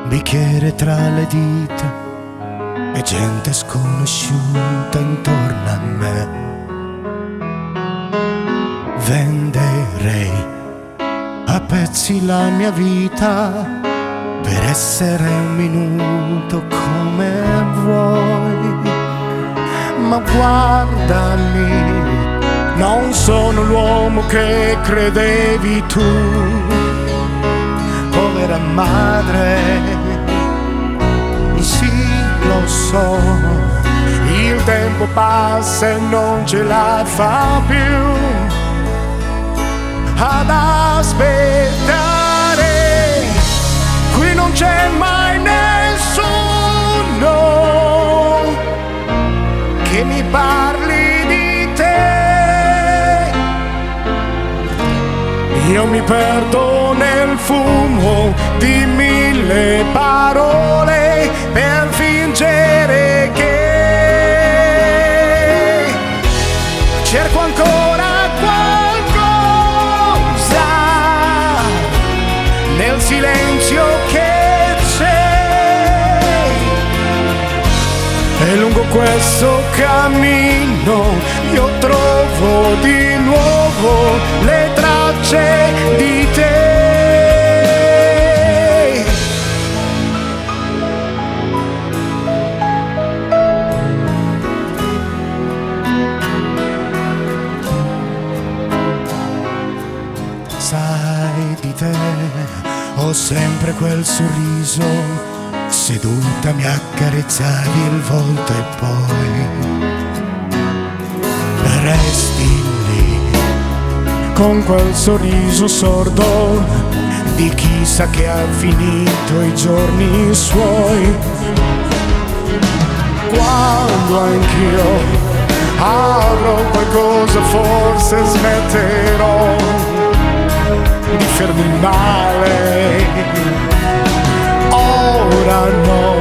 bicchiere tra le dita e gente sconosciuta intorno a me. Venderei a pezzi la mia vita per essere un minuto come vuoi. Ma guardami, non sono l'uomo che credevi tu, povera madre. Sì, lo so, il tempo passa e non ce la fa più ad aspettare. Qui non c'è mai nessuno che mi parli di te. Io mi perdo nel fumo di mille parole per fingere che cerco ancora qualcosa nel silenzio che c'è. E lungo questo cammino io trovo di nuovo le tracce di te. Sai di te, ho sempre quel sorriso, seduta mi accarezzavi il volto e poi resti lì con quel sorriso sordo di chi sa che ha finito i giorni suoi. Quando anch'io avrò qualcosa forse smetterò di farmi male. Ora no,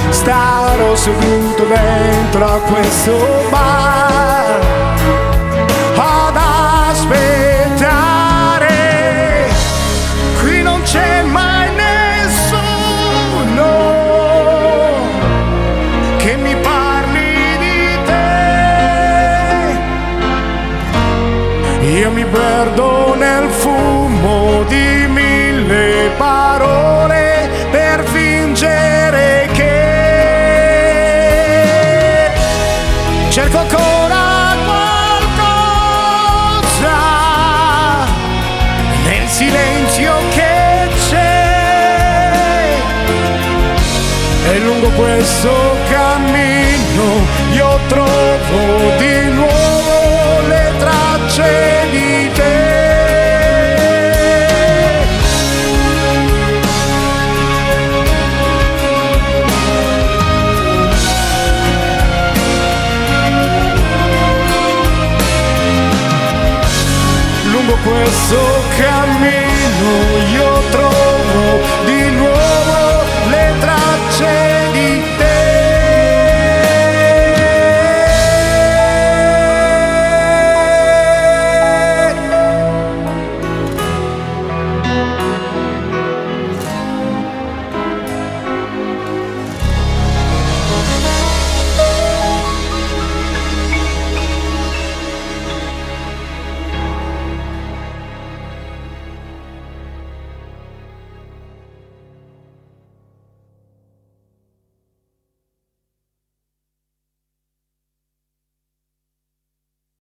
starò seduto dentro a questo bar ad aspettare. Qui non c'è mai nessuno che mi parli di te. Io mi perdo nel fumo di mille parole per fingere che cerco ancora qualcosa nel silenzio che c'è. E lungo questo cammino io trovo di nuovo le tracce di te. Lungo questo cammino io trovo di